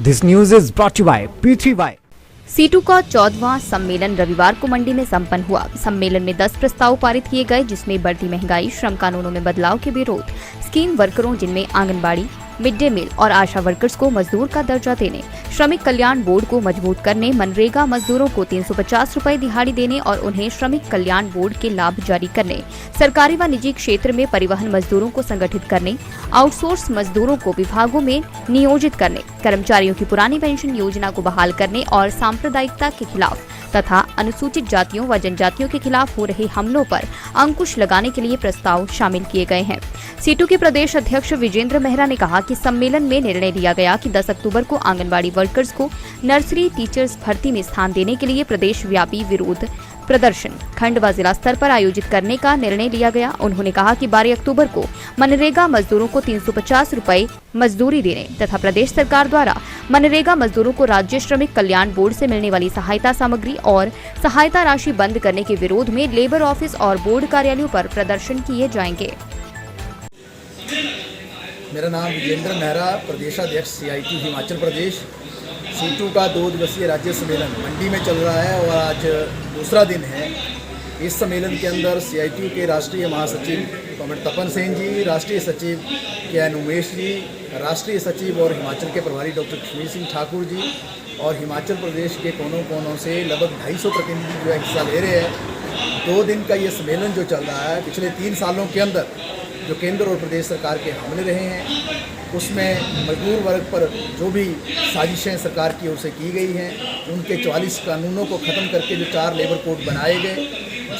This news is brought to you by P3Y। CITU का 14वां सम्मेलन रविवार को मंडी में संपन्न हुआ। सम्मेलन में 10 प्रस्ताव पारित किए गए, जिसमें बढ़ती महंगाई, श्रम कानूनों में बदलाव के विरोध, स्कीम वर्करों जिनमें आंगनबाड़ी, मिड डे मील और आशा वर्कर्स को मजदूर का दर्जा देने, श्रमिक कल्याण बोर्ड को मजबूत करने, मनरेगा मजदूरों को 350 रुपए दिहाड़ी देने और उन्हें श्रमिक कल्याण बोर्ड के लाभ जारी करने, सरकारी व निजी क्षेत्र में परिवहन मजदूरों को संगठित करने, आउटसोर्स मजदूरों को विभागों में नियोजित करने, कर्मचारियों की पुरानी पेंशन योजना को बहाल करने और सांप्रदायिकता के खिलाफ तथा अनुसूचित जातियों व जनजातियों के खिलाफ हो रहे हमलों पर अंकुश लगाने के लिए प्रस्ताव शामिल किए गए हैं। सीटू के प्रदेश अध्यक्ष विजेंद्र मेहरा ने कहा कि सम्मेलन में निर्णय लिया गया कि 10 अक्टूबर को आंगनबाड़ी वर्कर्स को नर्सरी टीचर्स भर्ती में स्थान देने के लिए प्रदेश व्यापी विरोध प्रदर्शन खंड व जिला स्तर पर आयोजित करने का निर्णय लिया गया। उन्होंने कहा कि 12 अक्टूबर को मनरेगा मजदूरों को 350 रुपए मजदूरी देने तथा प्रदेश सरकार द्वारा मनरेगा मजदूरों को राज्य श्रमिक कल्याण बोर्ड से मिलने वाली सहायता सामग्री और सहायता राशि बंद करने के विरोध में लेबर ऑफिस और बोर्ड कार्यालयों पर प्रदर्शन किए जाएंगे। मेरा नाम विजेंद्र मेहरा, प्रदेशाध्यक्ष CIT हिमाचल प्रदेश। सीटू का 2 दिवसीय राज्य सम्मेलन मंडी में चल रहा है और आज दूसरा दिन है। इस सम्मेलन के अंदर CIT के राष्ट्रीय महासचिव कॉमरेड तपन सेन जी, राष्ट्रीय सचिव KN उमेश जी, राष्ट्रीय सचिव और हिमाचल के प्रभारी डॉक्टर कश्मीर सिंह ठाकुर जी और हिमाचल प्रदेश के कोनों कोनों से लगभग 250 प्रतिनिधि जो है हिस्सा ले रहे हैं। 2 दिन का ये सम्मेलन जो चल रहा है, पिछले 3 सालों के अंदर जो केंद्र और प्रदेश सरकार के हमले रहे हैं, उसमें मजदूर वर्ग पर जो भी साजिशें सरकार की ओर से की गई हैं, उनके 44 कानूनों को ख़त्म करके जो 4 लेबर कोड बनाए गए,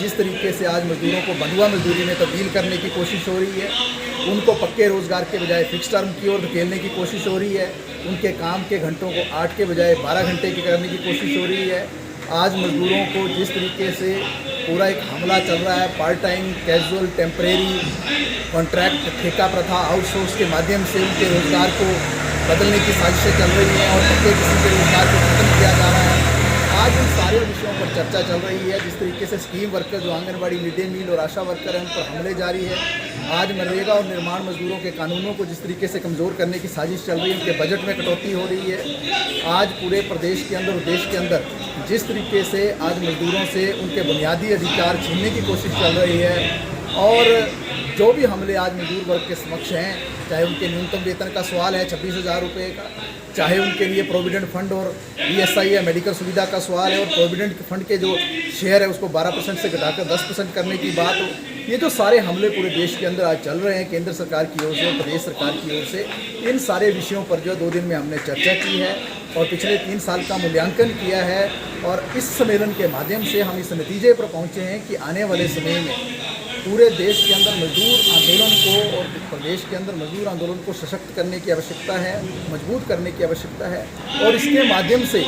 जिस तरीके से आज मजदूरों को बंधुआ मजदूरी में तब्दील करने की कोशिश हो रही है, उनको पक्के रोज़गार के बजाय फिक्स टर्म की ओर धकेलने की कोशिश हो रही है, उनके काम के घंटों को 8 के बजाय 12 घंटे की करने की कोशिश हो रही है। आज मजदूरों को जिस तरीके से पूरा एक हमला चल रहा है, part time, casual, temporary, contract, ठेका प्रथा, आउटसोर्स के माध्यम से उनके रोज़गार को बदलने की साजिशें चल रही हैं और पक्के किस्म के रोज़गार को खत्म किया जा रहा है। आज उन सारे विषयों पर चर्चा चल रही है। जिस तरीके से स्कीम वर्कर जो आंगनबाड़ी, मिड डे मील और आशा वर्कर हैं, उन पर हमले जारी है। आज मनरेगा और निर्माण मजदूरों के कानूनों को जिस तरीके से कमज़ोर करने की साजिश चल रही है, उनके बजट में कटौती हो रही है। आज पूरे प्रदेश के अंदर और देश के अंदर जिस तरीके से आज मजदूरों से उनके बुनियादी अधिकार छीनने की कोशिश चल रही है और जो भी हमले आज मजदूर वर्ग के समक्ष हैं, चाहे उनके न्यूनतम वेतन का सवाल है 26,000 रुपये का, चाहे उनके लिए प्रोविडेंट फंड और ESI या मेडिकल सुविधा का सवाल है और प्रोविडेंट फंड के जो शेयर है उसको 12% से घटाकर 10% करने की बात हो, ये जो सारे हमले पूरे देश के अंदर आज चल रहे हैं केंद्र सरकार की ओर से और प्रदेश सरकार की ओर से, इन सारे विषयों पर जो 2 दिन में हमने चर्चा की है और पिछले 3 साल का मूल्यांकन किया है और इस सम्मेलन के माध्यम से हम इस नतीजे पर पहुँचे हैं कि आने वाले समय में पूरे देश के अंदर मजदूर आंदोलन को और प्रदेश के अंदर मजदूर आंदोलन को सशक्त करने की आवश्यकता है, मजबूत करने की आवश्यकता है और इसके माध्यम से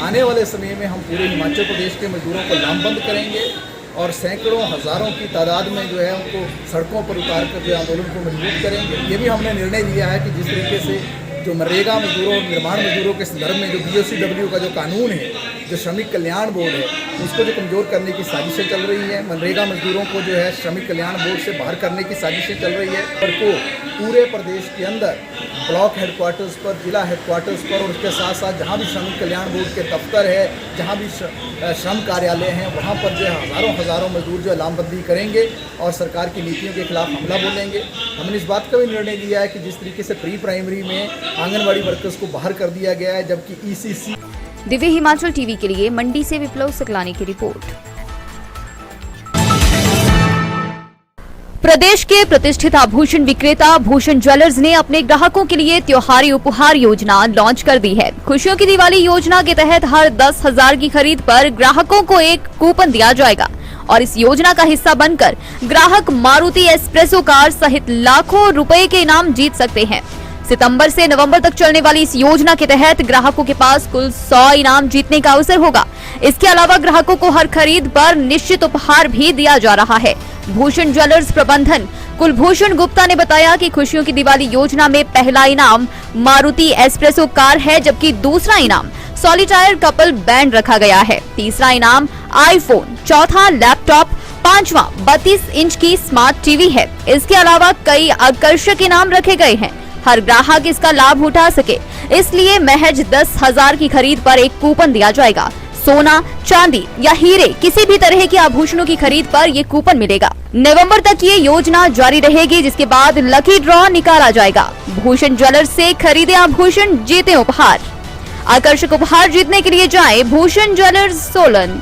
आने वाले समय में हम पूरे हिमाचल प्रदेश के मजदूरों को लामबंद करेंगे और सैकड़ों हज़ारों की तादाद में जो है उनको सड़कों पर उतार कर जो आंदोलन को मजबूत करेंगे। ये भी हमने निर्णय लिया है कि जिस तरीके से जो मनरेगा मजदूरों और निर्माण मजदूरों के संदर्भ में जो BOCW का जो कानून है, जो श्रमिक कल्याण बोर्ड है, उसको जो कमज़ोर करने की साजिशें चल रही हैं, मनरेगा मजदूरों को जो है श्रमिक कल्याण बोर्ड से बाहर करने की साजिशें चल रही है और को पूरे प्रदेश के अंदर ब्लॉक हेडक्वार्टर्स पर, जिला हेडक्वार्टर्स पर और उसके साथ साथ जहाँ भी श्रमिक कल्याण बोर्ड के दफ्तर है, जहाँ भी श्रम कार्यालय हैं, वहाँ पर जो है हज़ारों मजदूर जो है लामबंदी करेंगे और सरकार की नीतियों के खिलाफ हमला बोलेंगे। हमने इस बात का भी निर्णय लिया है कि जिस तरीके से प्री प्राइमरी में आंगनबाड़ी वर्कर्स को बाहर कर दिया गया है, जबकि ECC। दिव्य हिमाचल टीवी के लिए मंडी से विप्लव सकलानी की रिपोर्ट। प्रदेश के प्रतिष्ठित आभूषण विक्रेता भूषण ज्वेलर्स ने अपने ग्राहकों के लिए त्योहारी उपहार योजना लॉन्च कर दी है। खुशियों की दिवाली योजना के तहत हर 10,000 की खरीद पर ग्राहकों को एक कूपन दिया जाएगा और इस योजना का हिस्सा बनकर ग्राहक मारुति एस्प्रेसो कार सहित लाखों रुपए के इनाम जीत सकते हैं। सितंबर से नवंबर तक चलने वाली इस योजना के तहत ग्राहकों के पास कुल 100 इनाम जीतने का अवसर होगा। इसके अलावा ग्राहकों को हर खरीद पर निश्चित उपहार भी दिया जा रहा है। भूषण ज्वेलर्स प्रबंधन कुलभूषण गुप्ता ने बताया कि खुशियों की दिवाली योजना में पहला इनाम मारुति एस्प्रेसो कार है, जबकि दूसरा इनाम सॉलिटायर कपल बैंड रखा गया है। तीसरा इनाम आईफोन, चौथा लैपटॉप, पांचवा 32 इंच की स्मार्ट टीवी है। इसके अलावा कई आकर्षक इनाम रखे गए हैं। हर ग्राहक इसका लाभ उठा सके, इसलिए महज 10,000 की खरीद पर एक कूपन दिया जाएगा। सोना, चांदी या हीरे किसी भी तरह के आभूषणों की खरीद पर ये कूपन मिलेगा। नवंबर तक ये योजना जारी रहेगी, जिसके बाद लकी ड्रॉ निकाला जाएगा। भूषण ज्वेलर्स से खरीदे आभूषण, जीते उपहार। आकर्षक उपहार जीतने के लिए जाएं भूषण ज्वेलर्स सोलन।